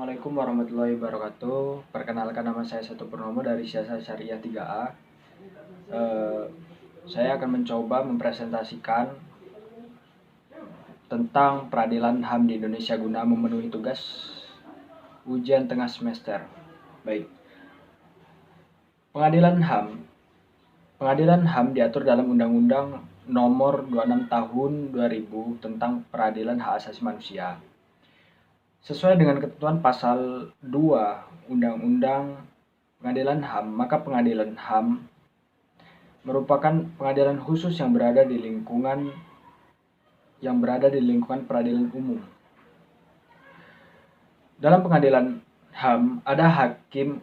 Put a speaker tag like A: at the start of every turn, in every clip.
A: Assalamualaikum warahmatullahi wabarakatuh. Perkenalkan, nama saya Setu Purnomo dari Siasat Syariah 3A. Saya akan mencoba mempresentasikan tentang peradilan HAM di Indonesia guna memenuhi tugas ujian tengah semester. Baik. Pengadilan HAM diatur dalam Undang-Undang Nomor 26 Tahun 2000 tentang Peradilan Hak Asasi Manusia. Sesuai dengan ketentuan pasal 2 Undang-Undang Pengadilan HAM, maka pengadilan HAM merupakan pengadilan khusus yang berada di lingkungan peradilan umum. Dalam pengadilan HAM ada hakim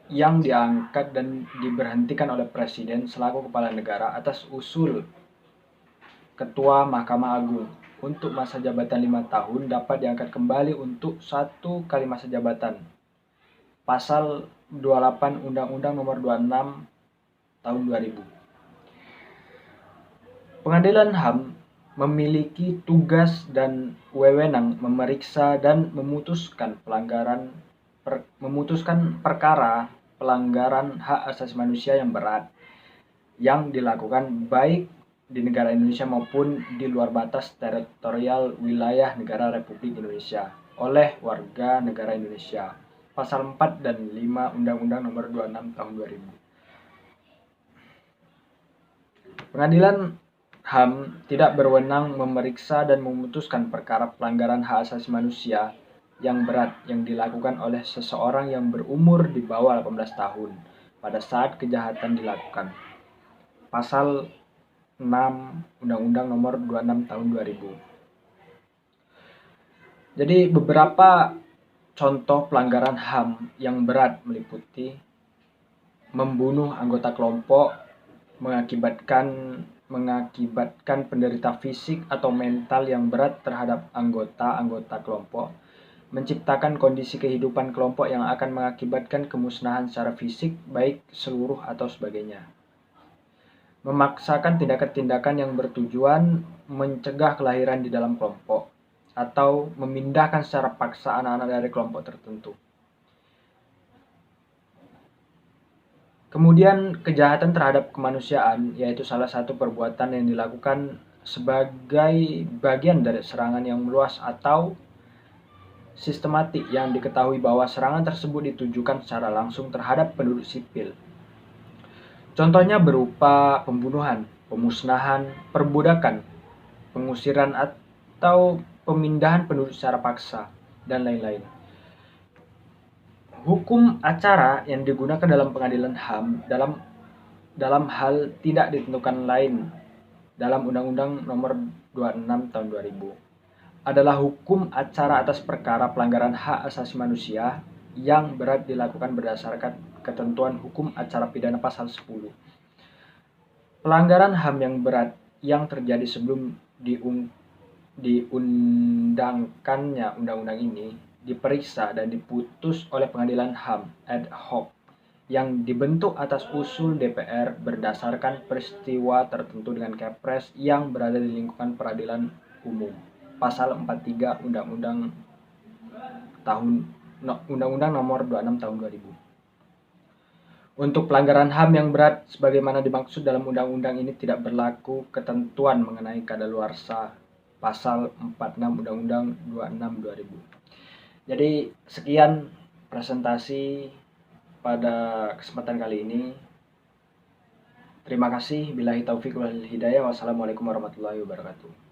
A: yang diangkat dan diberhentikan oleh Presiden selaku kepala negara atas usul Ketua Mahkamah Agung. Untuk masa jabatan 5 tahun dapat diangkat kembali untuk 1 kali masa jabatan. Pasal 28 Undang-Undang Nomor 26 Tahun 2000. Pengadilan HAM memiliki tugas dan wewenang memeriksa dan memutuskan perkara pelanggaran hak asasi manusia yang berat yang dilakukan baik di negara Indonesia maupun di luar batas teritorial wilayah negara Republik Indonesia oleh warga negara Indonesia. Pasal 4 dan 5 Undang-Undang Nomor 26 Tahun 2000. Pengadilan HAM tidak berwenang memeriksa dan memutuskan perkara pelanggaran hak asasi manusia yang berat yang dilakukan oleh seseorang yang berumur di bawah 18 tahun pada saat kejahatan dilakukan. Pasal 6 Undang-Undang Nomor 26 Tahun 2000. Jadi beberapa contoh pelanggaran HAM yang berat meliputi membunuh anggota kelompok, mengakibatkan penderita fisik atau mental yang berat terhadap anggota kelompok, menciptakan kondisi kehidupan kelompok yang akan mengakibatkan kemusnahan secara fisik baik seluruh atau sebagainya. Memaksakan tindakan-tindakan yang bertujuan mencegah kelahiran di dalam kelompok atau memindahkan secara paksa anak-anak dari kelompok tertentu. Kemudian kejahatan terhadap kemanusiaan, yaitu salah satu perbuatan yang dilakukan sebagai bagian dari serangan yang meluas atau sistematik yang diketahui bahwa serangan tersebut ditujukan secara langsung terhadap penduduk sipil. Contohnya berupa pembunuhan, pemusnahan, perbudakan, pengusiran atau pemindahan penduduk secara paksa, dan lain-lain. Hukum acara yang digunakan dalam pengadilan HAM dalam hal tidak ditentukan lain dalam Undang-Undang Nomor 26 Tahun 2000 adalah hukum acara atas perkara pelanggaran hak asasi manusia yang berat dilakukan berdasarkan ketentuan hukum acara pidana pasal 10. Pelanggaran HAM yang berat yang terjadi sebelum diundangkannya undang-undang ini diperiksa dan diputus oleh pengadilan HAM ad hoc yang dibentuk atas usul DPR berdasarkan peristiwa tertentu dengan Kepres yang berada di lingkungan peradilan umum. Pasal 43 Undang-Undang Nomor 26 Tahun 2000. Untuk pelanggaran HAM yang berat sebagaimana dimaksud dalam undang-undang ini tidak berlaku ketentuan mengenai kadaluarsa pasal 46 Undang-Undang 26 2000. Jadi sekian presentasi pada kesempatan kali ini. Terima kasih. Billahi taufiq wal hidayah. Wassalamualaikum warahmatullahi wabarakatuh.